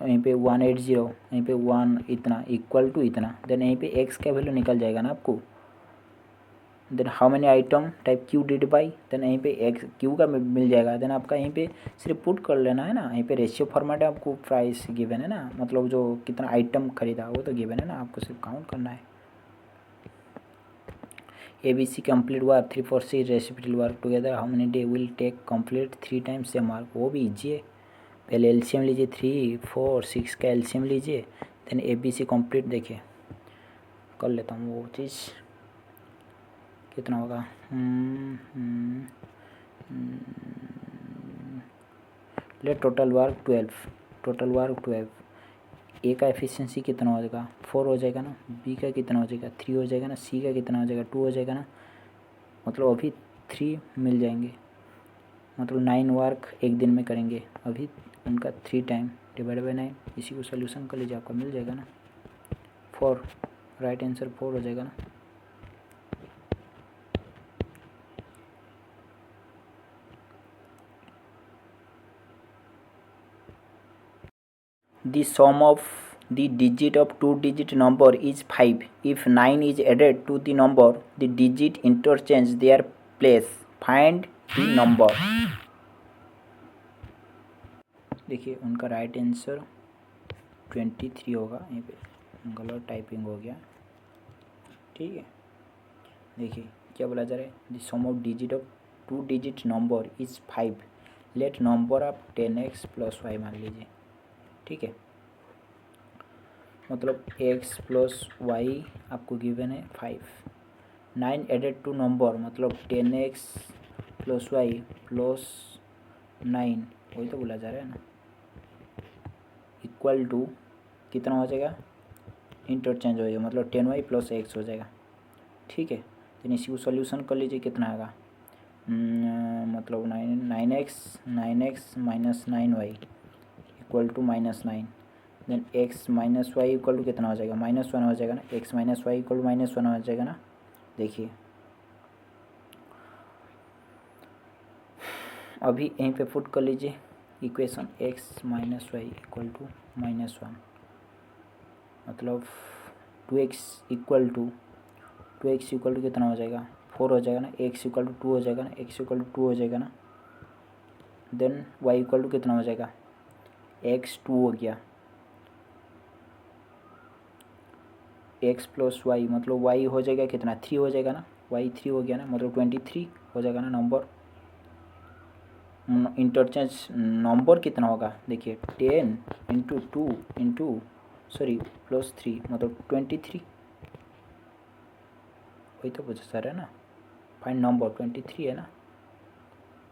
वहीं पे 180, वहीं पे 1 इतना इक्वल टू इतना, देन यहीं पे x का वैल्यू निकल जाएगा ना आपको। Then how many item type Q did buy, then यहीं पे एक्स क्यू का मिल जाएगा, देन आपका यहीं पे सिर्फ पुट कर लेना है ना, यहीं पे रेशियो फॉर्मेट है, आपको प्राइस गिवन है ना, मतलब जो कितना आइटम खरीदा वो तो गिवन है ना, आपको सिर्फ काउंट करना है। ABC complete work 3 4 6 reciprocal work together how many day will take complete 3 times same work, वो भी इजी है। पहले एलसीएम लीजिए 3 4 6 का एलसीएम लीजिए, देन ABC कंप्लीट देखिए कर लेता हूँ वो चीज़, कितना होगा लेट टोटल वर्क 12 ए का एफिशिएंसी कितना हो जाएगा 4 हो जाएगा ना, बी का कितना हो जाएगा 3 हो जाएगा ना, सी का कितना हो जाएगा 2 हो जाएगा ना, मतलब अभी 3 मिल जाएंगे, मतलब 9 वर्क एक दिन में करेंगे, अभी उनका 3 टाइम डिवाइड बाई 9, इसी को सोल्यूशन कर लीजिए आपका मिल जाएगा ना 4, राइट आंसर 4 हो जाएगा ना। The sum of the digit of 2-digit number is 5. If 9 is added to the number, the digit interchange their place. Find the number. देखिए उनका राइट आंसर 23 होगा, यहाँ पे गलत टाइपिंग हो गया, ठीक है। देखिए क्या बोला जा रहा है, the sum of digit of 2-digit number is 5, let number of 10x + y मान लीजिए, ठीक है। मतलब x प्लस वाई आपको गिवन है 5। 9 एडेड टू नंबर मतलब 10x प्लस वाई प्लस 9, वही तो बोला जा रहा है ना, इक्वल टू कितना हो जाएगा, इंटरचेंज हो जाएगा मतलब 10y प्लस x हो जाएगा। ठीक है, तो इसी को सॉल्यूशन कर लीजिए, कितना आएगा, मतलब 9x minus 9y equal to -9, then x minus y equal to कितना हो जाएगा, -1 हो जाएगा ना, x minus y equal to -1 हो जाएगा ना। देखिए अभी यहीं पे पुट कर लीजिए equation x minus y equal to -1, मतलब 2x इक्वल टू कितना हो जाएगा, 4 हो जाएगा ना, x इक्वल टू 2 हो जाएगा ना, x इक्वल टू 2 हो जाएगा ना, देन y इक्वल टू कितना हो जाएगा, x 2 हो गया, x प्लस वाई मतलब y हो जाएगा कितना, 3 हो जाएगा ना, y 3 हो गया ना, मतलब 23 हो जाएगा ना नंबर। इंटरचेंज नंबर कितना होगा, देखिए 10 इंटू 2 इंटू सॉरी प्लस 3 मतलब 23, वही तो पूछा सर है ना, फाइंड नंबर 23 है ना।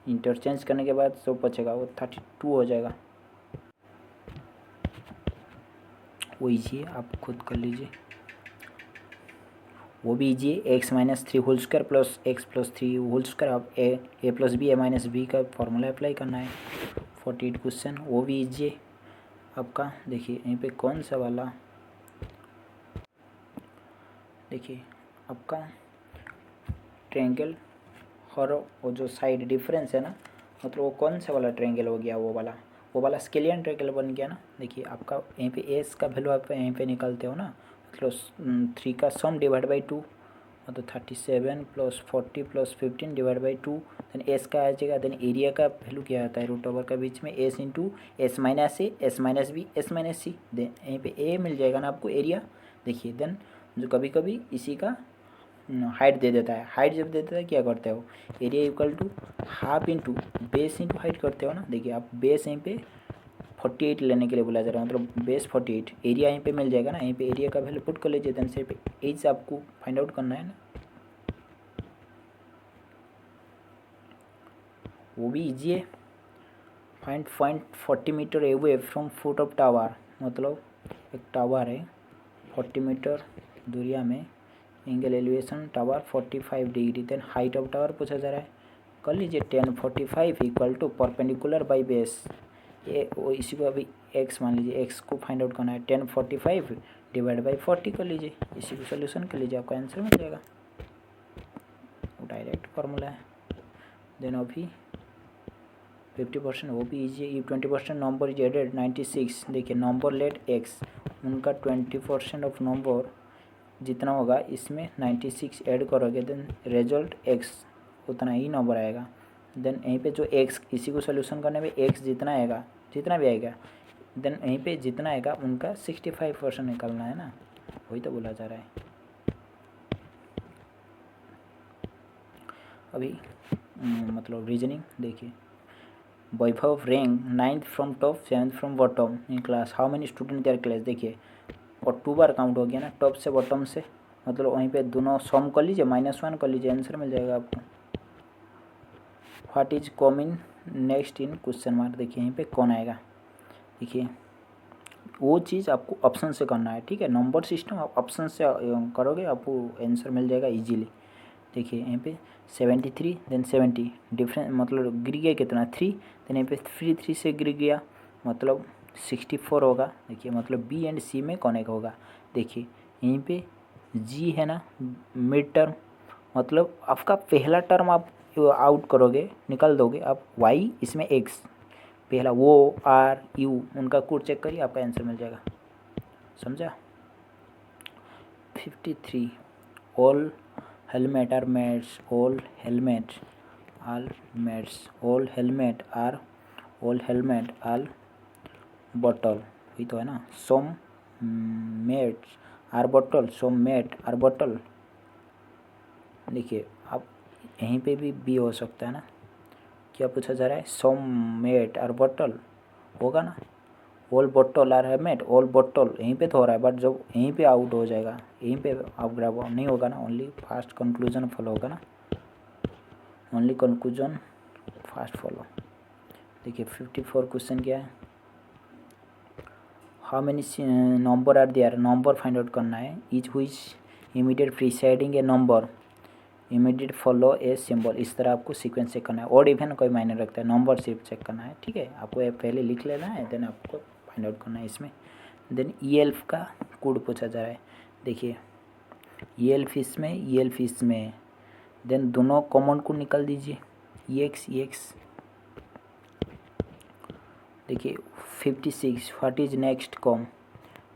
इंटरचेंज करने के बाद जो बचेगा वो 32 हो जाएगा। वो ईजिए आप खुद कर लीजिए, वो भी ईजिए, X minus 3 whole square plus X plus 3 whole square, आप A plus B A minus B का फॉर्मूला अप्लाई करना है। 48 क्वेश्चन वो भी ईजिए आपका। देखिए यहीं पे कौन सा वाला, देखिए आपका ट्रायंगल और वो जो साइड डिफरेंस है ना, मतलब वो कौन सा वाला ट्रायंगल हो गया, वो वाला स्केलियन ट्रायंगल बन गया ना। देखिए आपका यहीं पे एस का वैल्यू आप यहीं पे निकालते हो ना, मतलब 3 का सम डिवाइड बाई 2 मतलब 37 plus 40 plus 15 divide by 2, then s का आ जाएगा, देन एरिया का वैल्यू क्या आता है रूट ओवर का बीच में s into s minus a s minus b s minus c, then यहीं पे ए मिल जाएगा ना आपको एरिया। देखिए देन जो कभी कभी इसी का हाइट दे देता है, हाइट जब दे देता है क्या करते हो, area equal to half into base into height करते हो ना। देखिए आप बेस यहीं पे 48 लेने के लिए बोला जा रहा है, मतलब बेस 48, एरिया यहीं पे मिल जाएगा ना, यहीं पे एरिया का वैल्यू पुट कर लीजिए, देन सिर्फ एज से आपको फाइंड आउट करना है ना, वो भी ईजी है। Find point 40 meter away from foot of tower, मतलब एक टावर है 40 मीटर दूरिया में, angle elevation tower 45 degree, then height of tower पूछा जा रहा है, कर लीजिए 1045 equal to perpendicular by base, ये वो इसी को अभी x मान लीजिए, x को फाइंड आउट करना है, 1045 डिवाइड बाई 40 कर लीजिए, इसी को सोल्यूशन कर लीजिए, आपका आंसर मिल जाएगा, वो डायरेक्ट फार्मूला है। देन अभी 50% वो भी ईजी है, 20% नंबर इज एडेड 96, देखिए नंबर लेट x, उनका 20% ऑफ नंबर जितना होगा इसमें 96 ऐड करोगे, देन रिजल्ट x उतना ही नंबर आएगा। देन यहीं पे जो x, इसी को सोल्यूशन करने में x जितना आएगा, जितना भी आएगा, देन यहीं पे जितना आएगा उनका 65% निकालना है ना, वही तो बोला जा रहा है। अभी मतलब रीजनिंग देखिए, Vaibhav rank 9th from top 7th from bottom in class, how many student there class. देखिए और 2 बार काउंट हो गया ना, टॉप से बॉटम से, मतलब वहीं पे दोनों सम कर लीजिए, -1 कर लीजिए, आंसर मिल जाएगा आपको। What is common next in question mark, देखिए यहीं पे कौन आएगा, देखिए वो चीज़ आपको ऑप्शन से करना है, ठीक है, नंबर सिस्टम आप ऑप्शन से करोगे आपको आंसर मिल जाएगा इजीली। देखिए यहीं पे 73 देन 70 डिफरेंस, मतलब गिर गया कितना 3, देन यहीं पे 3 से गिर गया मतलब 64 होगा। देखिए मतलब बी एंड सी में कौन एक होगा, देखिए यहीं पे जी है ना मिड टर्म, मतलब आपका पहला टर्म आप आउट करोगे, निकाल दोगे आप, वाई इसमें एक्स, पहला वो आर यू उनका कोड चेक करिए, आपका आंसर मिल जाएगा, समझा। 53 all helmet are mats, all helmet all mats, all helmet all bottle, वही तो है ना, some mats are bottle, some mat are bottle. देखिए आप यहीं पे भी बी हो सकता है ना, क्या पूछा जा रहा है, सोम मेट आर बॉटल होगा ना, ऑल बॉटल आर है मेट, ऑल बॉटल यहीं पे तो हो रहा है, बट जब यहीं पे आउट हो जाएगा, यहीं पे आप ग्राफ नहीं होगा ना, ओनली फास्ट कंक्लूजन फॉलो होगा ना, ओनली कंक्लूजन फास्ट फॉलो। देखिए 54 क्वेश्चन क्या है, how many number are there, number find out करना है, each which immediate preceding a number immediate follow a symbol, इस तरह आपको सीक्वेंस चेक करना है। और इवन कोई मायने रखता है, नंबर सिर्फ चेक करना है, ठीक है, आपको ये पहले लिख लेना है, देन आपको फाइंड आउट करना है इसमें। देन ELF का कोड पूछा जा रहा है, देखिए ELF इसमें, ELF इसमें, देन दोनों कॉमन को निकाल दीजिए, EX देखिए 56, व्हाट इज नेक्स्ट कॉम,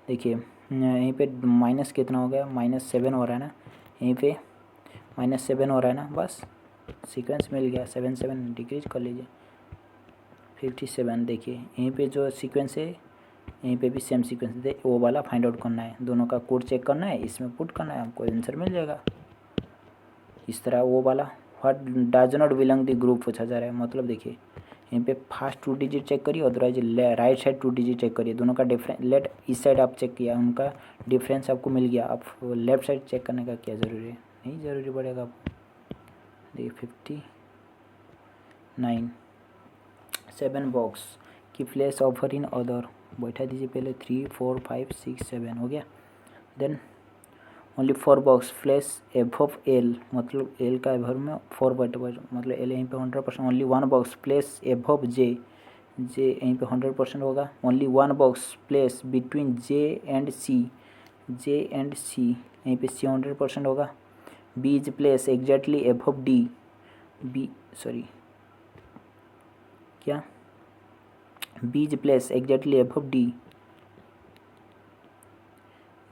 देखिए यहीं पे माइनस कितना हो गया, -7 हो रहा है ना, यहीं पे -7 हो रहा है ना, बस सीक्वेंस मिल गया, 7 7 डिक्रीज कर लीजिए 57। देखिए यहीं पे जो सीक्वेंस है, यहीं पे भी सेम सीक्वेंस दे, वो वाला फाइंड आउट करना है, दोनों का कोड चेक करना है, इसमें पुट करना है, आपको आंसर मिल जाएगा। इस तरह वो वाला what does not belong the group पूछा जा रहा है, मतलब देखिए यहीं पे फर्स्ट 2 डिजिट चेक करिए, otherwise right side 2 digit check करिए, दोनों का डिफरेंस, लेट इस साइड आप चेक किया, उनका डिफरेंस आपको मिल गया, आप लेफ्ट साइड चेक करने का क्या ज़रूरी है, नहीं ज़रूरी पड़ेगा आपको। देखिए 59 7 बॉक्स की प्लेस ऑफर इन अदर, बैठा दीजिए पहले 3 4 5 6 7 हो गया। Then only 4 box place above L, मतलब एल का एबव में 4 बैठ, मतलब एल यहीं पे 100%, only 1 box place above J, J यहीं पे 100% होगा, only 1 box place between J and C, J and C यहीं पे सी 100% होगा। B is place exactly above D, B sorry क्या, B is place exactly above D,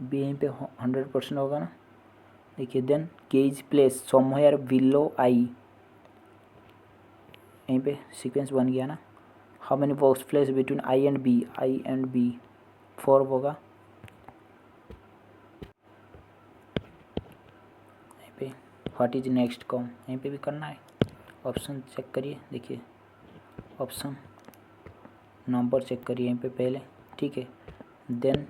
B यहीं पे 100% होगा ना। देखिए then K is place somewhere below I, यहीं पे सीक्वेंस बन गया ना। How many box place between I and B, I and B 4 होगा, यहीं पे व्हाट इज नेक्स्ट कॉम, यहीं पे भी करना है, ऑप्शन चेक करिए, देखिए ऑप्शन नंबर चेक करिए यहीं पे पहले, ठीक है। देन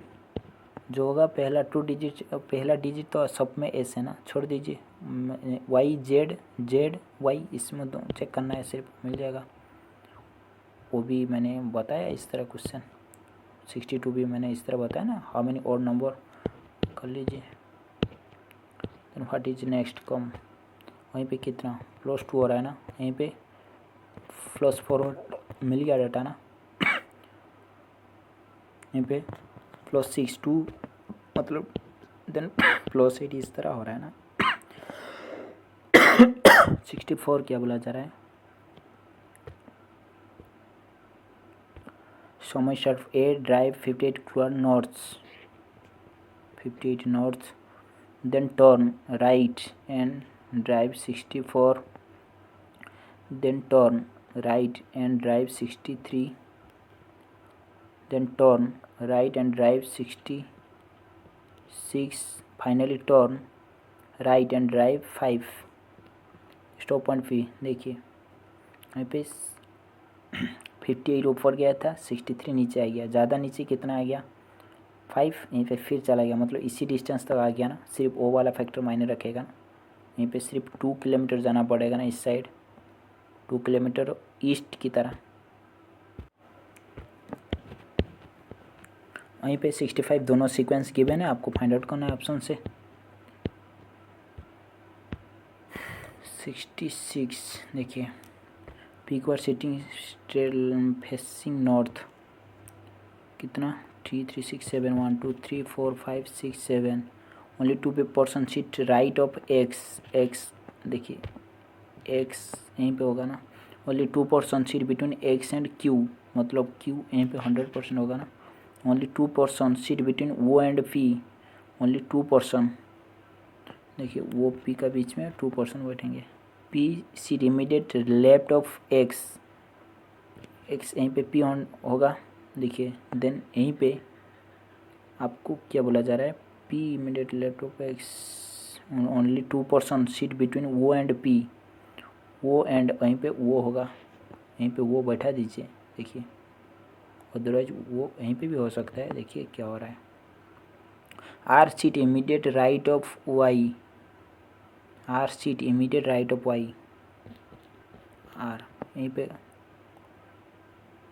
जो होगा पहला 2 डिजिट, पहला डिजिट तो सब में एस है ना, छोड़ दीजिए, वाई जेड जेड वाई, इसमें दो चेक करना है, सिर्फ मिल जाएगा। वो भी मैंने बताया इस तरह क्वेश्चन, 62 भी मैंने इस तरह बताया ना, हाउ मेनी और नंबर कर लीजिए। Then what is next come, वहीं पे कितना +2 हो रहा है ना, यहीं पे +4 मिल गया डाटा ना, यहीं पे +6 2 मतलब, देन +8 इस तरह हो रहा है ना। 64 क्या बोला जा रहा है, समय सर्फ a drive 58 toward north, 58 north, then turn right and drive 64, then turn right and drive 63, then turn right and drive 66, finally turn right and drive 5, stop point P. देखिए यहाँ पे 58 ऊपर गया था, 63 नीचे आ गया, ज़्यादा नीचे कितना आ गया 5, यहीं पे फिर चला गया, मतलब इसी डिस्टेंस तक आ गया ना, सिर्फ वो वाला फैक्टर मायने रखेगा ना, यहीं पे सिर्फ 2 किलोमीटर जाना पड़ेगा ना इस साइड, 2 किलोमीटर ईस्ट की तरह। वहीं पे 65 दोनों सीक्वेंस गिवन है, आपको फाइंड आउट करना है ऑप्शन से। 66 देखिए peak were sitting facing north, कितना 3 3 6 7 1 2 3 4 5 6 7, only 2 person seat right of x, x देखिए एक्स यहीं पे होगा ना, only 2 person seat between x and Q, मतलब क्यू यहीं पे 100% होगा ना, ओनली 2 पर्सन सीट बिटवीन वो एंड पी, ओनली 2 पर्सन, देखिए वो पी का बीच में 2 पर्सन बैठेंगे, P seat immediate left of x, x यहीं पे पी ऑन होगा, देखिए देन यहीं पे आपको क्या बोला जा रहा है, P immediate left of x, only 2 person seat between वो एंड पी, वो एंड वहीं पे वो होगा, यहीं पे वो बैठा दीजिए, देखिए अदरवाइज वो यहीं पे भी हो सकता है। देखिए क्या हो रहा है। R seat immediate right of Y, R seat immediate right of Y, R यहीं पे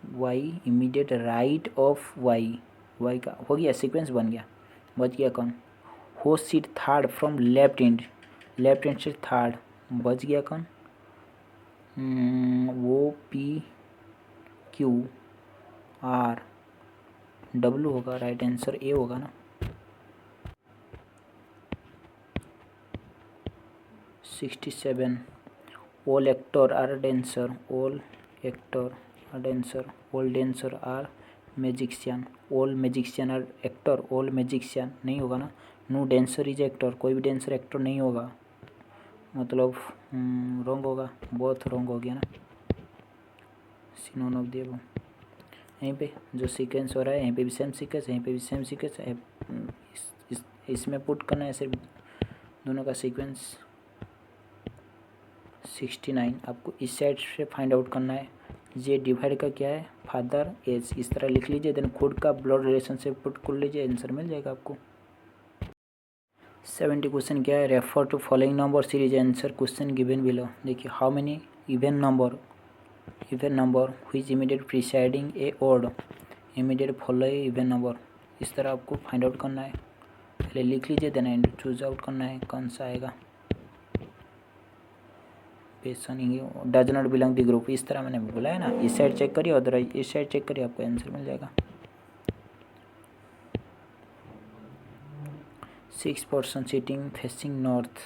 Y immediate right of Y, Y का हो गया, सीक्वेंस बन गया। बच गया कौन? हो sit third from left and, left hand से थर्ड, बच गया कौन? वो पी क्यू आर डब्लू होगा, राइट आंसर ए होगा ना। 67 all actor are dancer, all actor are dancer, all dancer are magician, all magician are actor, all magician नहीं होगा ना। no dancer is actor, कोई भी dancer actor नहीं होगा, मतलब रॉन्ग होगा, बहुत रॉन्ग हो गया ना। सिनोन ऑफ दे वो यहीं पे जो सीक्वेंस हो रहा है, यहीं पे भी सेम सीक्वेंस, यहीं पे भी सेम सीक्वेंस है। इसमें पुट करना है सिर्फ दोनों का सीक्वेंस। 69 आपको इस साइड से फाइंड आउट करना है। जे डिवाइड का क्या है? फादर एज, इस तरह लिख लीजिए, देन खुद का ब्लड रिलेशनशिप पुट कर लीजिए, आंसर मिल जाएगा आपको। 70 क्वेश्चन क्या है? Refer to following number series answer question given below. देखिए how many even number which immediate preceding a odd immediate follow a even number, इस तरह आपको फाइंड आउट करना है। पहले लिख लीजिए, देन एंड चूज आउट करना है कौन सा आएगा। Does not belong the group, इस तरह मैंने बोला है ना। इस साइड चेक करिए, अदरवाइज इस साइड चेक करिए, आपको आंसर मिल जाएगा। 6 person sitting facing north,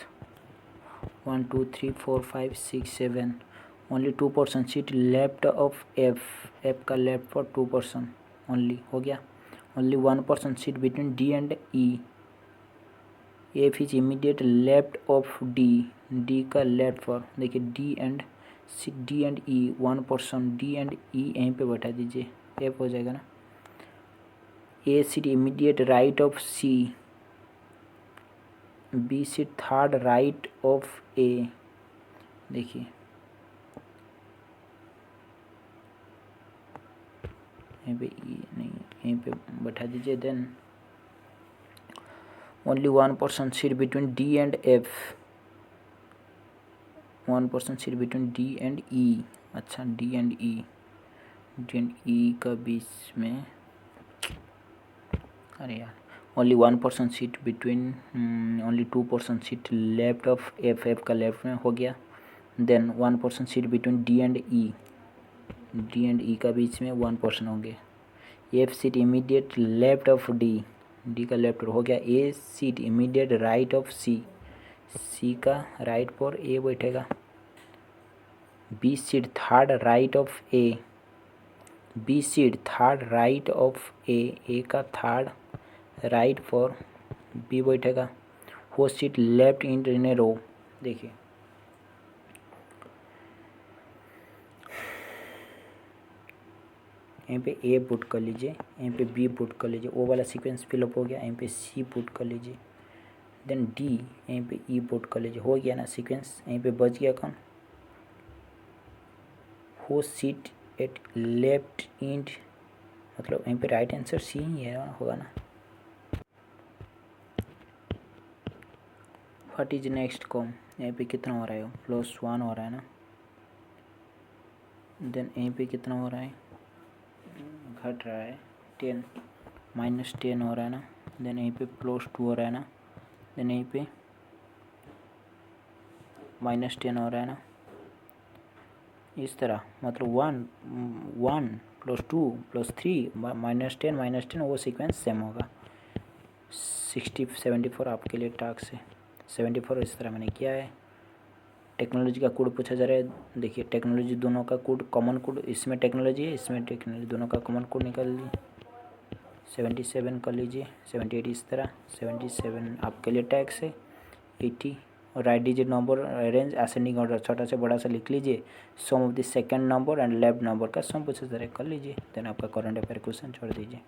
1 2 3 4 5 6 7, only 2 person seat left of F, F का लेफ्ट फॉर 2 पर्सन ओनली, हो गया। Only 1 person seat between D and E, F is immediate left of D, D का left for, देखिए D and E 1 person, D and E यहीं पे बैठा दीजिए, F हो जाएगा ना। A seat immediate right of C, B seat third right of A, देखिए यहीं पे ई नहीं, यहीं पे बैठा दीजिए। Then only 1 person seat between D and F, 1 person seat between D and E, अच्छा डी एंड ई का बीच में, अरे यार, only 1 person seat between, only 2 person seat left of F, F का लेफ्ट में हो गया। Then 1 person seat between D and E का बीच में 1 पर्सन होंगे। F seat immediate left of D, D का लेफ्ट हो गया। A seat immediate right of C, C का राइट फॉर ए बैठेगा। B seat third right of A, B seat third right of A का third right for B बैठेगा। हो seat left in ए रो, देखिए यहीं पे ए पुट कर लीजिए, यहीं पे बी पुट कर लीजिए, ओ वाला सीक्वेंस फिलअप हो गया। यहीं पे सी पुट कर लीजिए, देन डी, यहीं पे ई पुट कर लीजिए, हो गया ना सीक्वेंस। यहीं पे बच गया कौन? हो सीट एट लेफ्ट इंड, मतलब यहीं पे राइट आंसर सी ही है, होगा ना। व्हाट इज नेक्स्ट कॉम, यहीं पे कितना हो रहा है? +1 हो रहा है ना। देन यहीं पे कितना हो रहा है? घट रहा है 10, -10 हो रहा है ना। देन यहीं पे +2 हो रहा है ना। देन यहीं पे -10 हो रहा है ना। इस तरह मतलब 1 + 2 + 3 -10 वो सीक्वेंस सेम होगा। 74 आपके लिए टास्क है। 74 इस तरह मैंने किया है। टेक्नोलॉजी का कोड पूछा जा रहा है। देखिए टेक्नोलॉजी दोनों का कोड, कॉमन कोड, इसमें टेक्नोलॉजी है, इसमें टेक्नोलॉजी, दोनों का कॉमन कोड निकाल लीजिए। 77 कर लीजिए, 78 इस तरह। 77 आपके लिए टैक्स है। 80 और right digit number arrange ascending order, छोटा से बड़ा सा लिख लीजिए। Sum of the second number and left number का सम पूछा जा रहा है, कर लीजिए। देन आपका करंट अफेयर क्वेश्चन छोड़ दीजिए।